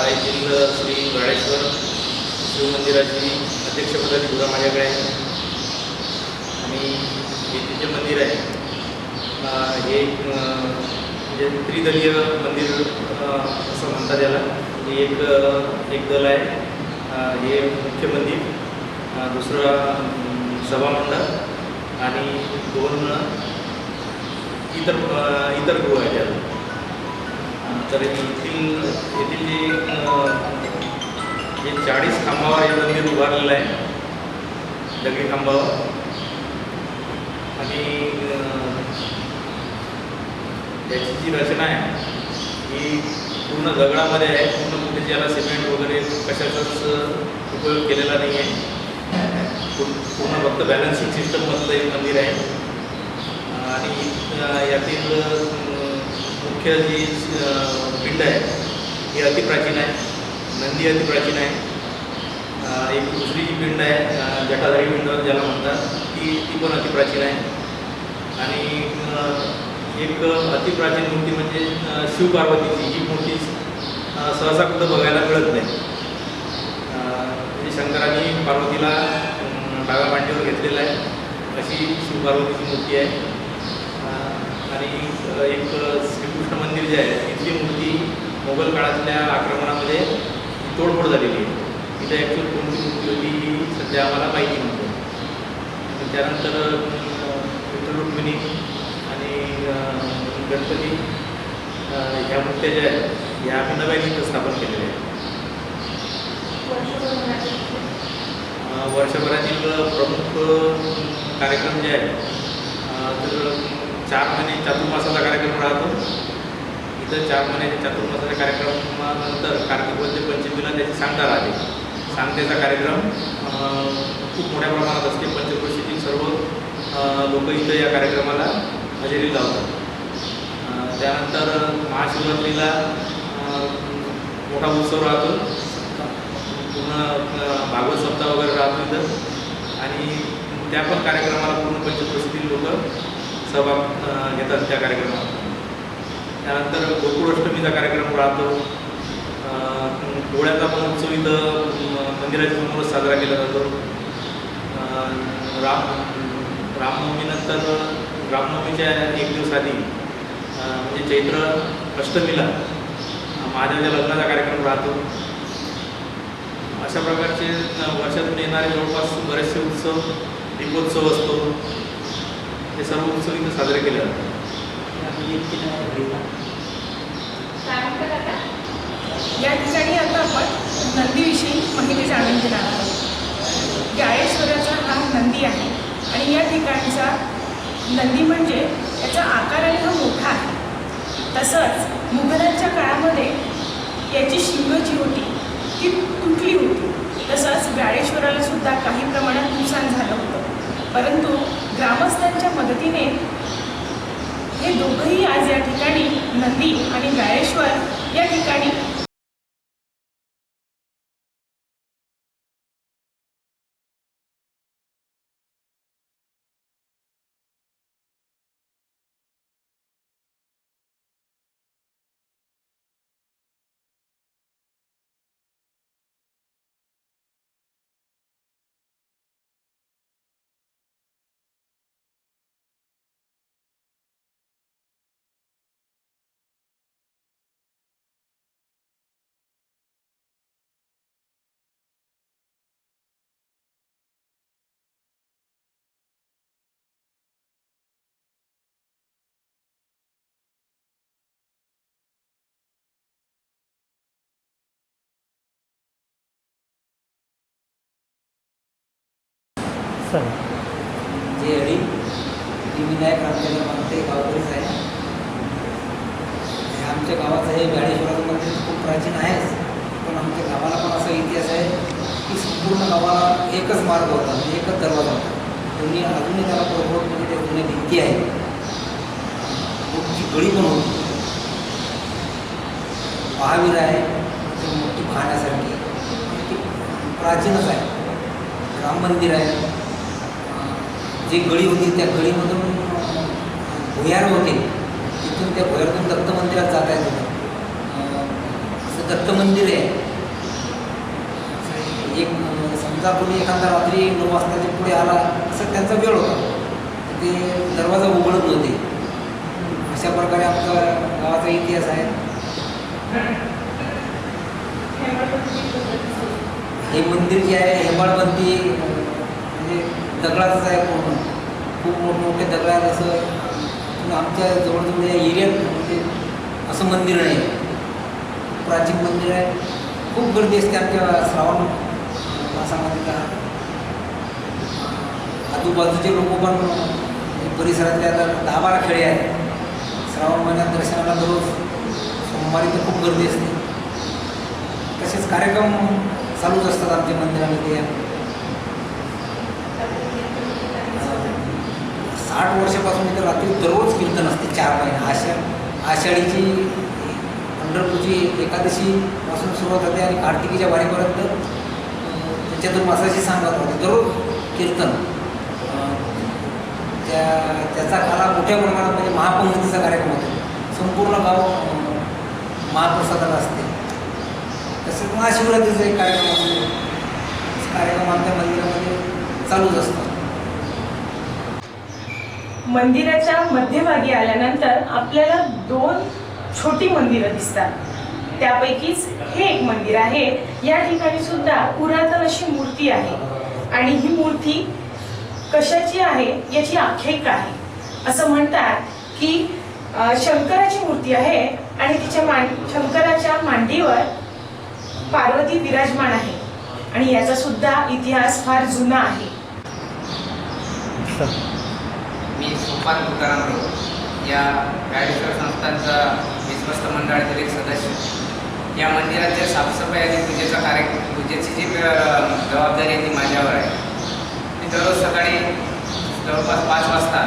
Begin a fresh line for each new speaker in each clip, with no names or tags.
येथील श्री गाडेश्वर शिवमंदिराची अध्यक्षपदाची धुरा माझ्याकडे आहे. आणि येथील जे मंदिर आहे हे म्हणजे त्रिदलीय मंदिर असं म्हणतात याला. हे एक दल आहे, हे मुख्य मंदिर, दुसरं सभामंडप आणि 2 इतर गृह आहेत त्याला. तर येथील जे 40 खांबावर हे मंदिर उभारलेलं आहे, दगडी खांबावर. आणि याची जी रचना आहे ही पूर्ण दगडामध्ये आहे. पूर्ण कुठे याला सिमेंट वगैरे कशाचाच उपयोग केलेला नाही आहे. पूर्ण फक्त बॅलन्सिंग सिस्टममधलं एक मंदिर आहे. आणि यातील मुख्य जी पिंड आहे ही अतिप्राचीन आहे. नंदी अतिप्राचीन आहे. एक दुसरी जी पिंड आहे जटाधारी पिंड ज्याला म्हणतात ती पण अतिप्राचीन आहे. आणि एक अतिप्राचीन मूर्ती म्हणजे शिवपार्वतीची. ही मूर्ती सहसा कुठं बघायला मिळत नाही. म्हणजे शंकरांनी पार्वतीला डाव्या मांडीवर घेतलेलं आहे अशी शिवपार्वतीची मूर्ती आहे. आणि एक श्रीकृष्ण मंदिर जे आहे तिथली मूर्ती मोगल काळातल्या आक्रमणामध्ये तोडफोड झालेली आहे. तिथे ॲक्च्युअल कोणती मूर्ती होती ही सध्या आम्हाला माहिती नव्हती. त्यानंतर विठ्ठल रुक्मिणी आणि गणपती ह्या मूर्त्या ज्या आहेत ह्या आम्ही नव्याने इथं स्थापन केलेल्या आहेत. वर्षभरातील प्रमुख कार्यक्रम जे आहे तर 4 महिने चातुर्मासाचा कार्यक्रम राहतो. इथं 4 महिन्याच्या चातुर्मासाच्या कार्यक्रमानंतर कार्तिक वद्य पंचमीला त्याची सांगता राहते. सांगतेचा कार्यक्रम खूप मोठ्या प्रमाणात असते. पंचक्रोशीतील सर्व लोक इथं या कार्यक्रमाला हजेरी लावतात. त्यानंतर महाशिवरात्रीला मोठा उत्सव राहतो. पूर्ण भागवत सप्ताह वगैरे राहतो इथं. आणि त्या पण कार्यक्रमाला पूर्ण पंचक्रोशीतील लोक सहभाग घेतात त्या कार्यक्रमात. त्यानंतर गोकुळाष्टमीचा कार्यक्रम राहतो. पोळ्याचा पण उत्सव इथं मंदिराच्या समोरच साजरा केला जातो. रामनवमीच्या 1 दिवस आधी म्हणजे चैत्र अष्टमीला महादेवाच्या लग्नाचा कार्यक्रम राहतो. अशा प्रकारचे वर्षातून येणारे जवळपास बरेचसे उत्सव, दीपोत्सव असतो, हे सर्व उत्सव इथे साजरे केले जातात.
या ठिकाणी आता आपण नंदीविषयी माहिती जाणून घेणार आहोत. गाळेश्वराचा हा नंदी आहे आणि या ठिकाणचा नंदी म्हणजे याचा आकाराने हा मोठा आहे. तसंच मुघलांच्या काळामध्ये याची शिंग जी होती ती तुटली होती. तसंच गाळेश्वराला सुद्धा काही प्रमाणात नुकसान झालं होतं. परंतु ग्रामस्थांच्या मदतीने हे दोघंही आज या ठिकाणी नंदी आणि गाळेश्वर या ठिकाणी
जे हरी ती विनायक आमच्या गावात गावकरीच आहे. आमच्या गावाचं हे गाळेश्वराचं मंदिर खूप प्राचीन आहेच, पण आमच्या गावाला पण असा इतिहास आहे की संपूर्ण गावाला एकच मार्ग होता, म्हणजे एकच दरवाजा होता. दोन्ही अजूनही त्याला प्रभोट म्हणजे त्या जुन्या भिंती आहेत. मोठी गळी पण होती. महावीर आहे ती मोठी पाहण्यासारखी, ती प्राचीनच आहे. राम मंदिर आहे. जी गळी होती त्या गळीमधून भुयार होते, तिथून त्या भुयारातून दत्त मंदिरात जाता येत होतं. असं दत्त मंदिर आहे. एक समजा कोणी एखादा रात्री 9 वाजताच्या पुढे आला असं त्यांचा वेळ होता, ते दरवाजा उघडत नव्हते. अशा प्रकारे आमचा गावाचा इतिहास आहे. हे मंदिर जे आहे हेमाळपंथी म्हणजे दगडाचंच आहे पूर्ण. खूप मोठमोठे दगड आहेत. असं आमच्या जवळजवळ या एरियात म्हणजे असं मंदिर आहे, प्राचीन मंदिर आहे. खूप गर्दी असते आमच्या श्रावण मासामध्ये. का आजूबाजूचे लोक पण परिसरातले आता 10-12 खेडे आहेत. श्रावण महिन्यात दर्शनाला दररोज सोमवारी तर खूप गर्दी असते. तसेच कार्यक्रम चालूच असतात आमच्या मंदिरामध्ये. 60 वर्षापासून इथं रात्री दररोज कीर्तन असते 4 महिने. आषाढीची पंढरपूरची एकादशीपासून सुरुवात होते आणि कार्तिकीच्या वारीपर्यंत चतुर्मासाची सांगत होते. दररोज कीर्तन. त्याचा काला मोठ्या प्रमाणात म्हणजे महापंक्तीचा कार्यक्रम होतो. संपूर्ण गाव महाप्रसादाला असते. तसेच महाशिवरात्रीचा एक कार्यक्रम असतो. कार्यक्रम आमच्या मंदिरामध्ये चालूच असतात.
मंदिराच्या मध्यभागी आल्यानंतर आपल्याला 2 छोटी मंदिरं दिसतात. त्यापैकीच हे एक मंदिर आहे. या ठिकाणी सुद्धा पुरातन अशी मूर्ती आहे आणि ही मूर्ती कशाची आहे याची आख्यायिका आहे. असं म्हणतात की शंकराची मूर्ती आहे आणि तिच्या शंकराच्या मांडीवर पार्वती विराजमान आहे आणि याचा सुद्धा इतिहास फार जुना आहे.
मी सोपान तुकाराम या गाडेश्वर संस्थांचा विश्वस्त मंडळातील एक सदस्य. या मंदिराच्या साफसफाई आणि पूजेची जी जबाबदारी आहे ती माझ्यावर आहे. मी दररोज सकाळी जवळपास 5 वाजता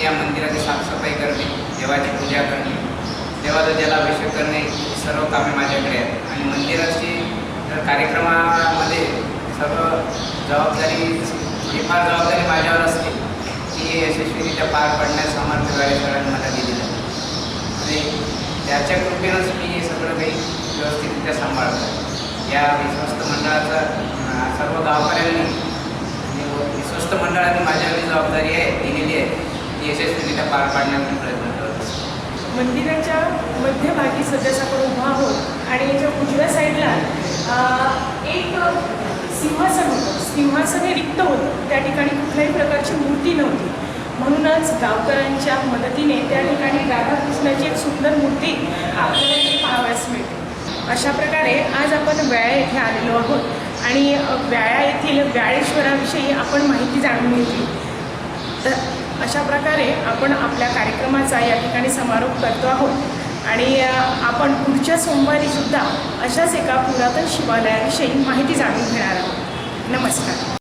या मंदिराची साफसफाई करणे, देवाची पूजा करणे, देवाचा जलाभिषेक करणे ही सर्व कामे माझ्याकडे आहेत. आणि मंदिराची कार्यक्रमामध्ये सर्व जबाबदारी फार जबाबदारी माझ्यावर असते की यशस्वीरित्या पार पडण्यास समर्थ गाडेश्वरांनी मला दिलेलं आहे. आणि त्याच्या कृपेनंच मी हे सगळं काही व्यवस्थितरित्या सांभाळतो. या विश्वस्त मंडळाचा सर्व गावकऱ्यांनी विश्वस्त मंडळाने माझ्यावर जबाबदारी आहे दिलेली आहे ती यशस्वीरित्या पार पाडण्याचा प्रयत्न करत असतो.
मंदिराच्या मध्यभागी सध्याच आपण उभा आहोत आणि याच्या उजव्या साईडला एक सिंहासन होतं. सिंहासन हे रिक्त होतं. त्या ठिकाणी कुठल्याही प्रकारची मूर्ती नव्हती. म्हणूनच गावकऱ्यांच्या मदतीने त्या ठिकाणी राधाकृष्णाची एक सुंदर मूर्ती आपल्याला इथे पाहावयास मिळते. अशा प्रकारे आज आपण व्याळा येथे आलेलो आहोत आणि व्याळा येथील व्याळेश्वराविषयी आपण माहिती जाणून घेतली. तर अशा प्रकारे आपण आपल्या कार्यक्रमाचा या ठिकाणी समारोप करतो आहोत आणि आपण पुढच्या सोमवारीसुद्धा अशाच एका पुरातन शिवालयाविषयी माहिती जाणून घेणार आहोत. नमस्कार.